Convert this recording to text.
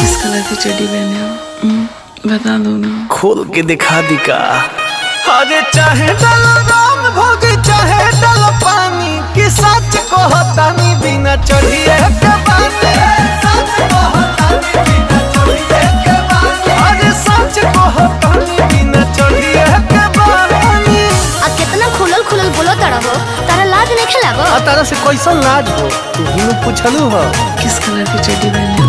किस colour की चड्डी पहने हो बता दो ना। खोल के दिखा दी का। अरे चाहे डालो राम भोग चाहे डालो पानी कि सच को हतानी बिना चढ़िए के बानी। सच को हतानी बिना चढ़िए के बानी। अरे सच को हतानी बिना चढ़िए के बानी। आ कितना खुलल खुलल बोलो तारा हो, तारा लाज नहीं खेलागो। तारा से कैसन लाज हो तू ही पूछलू हो। किस कलर की चड्डी पहने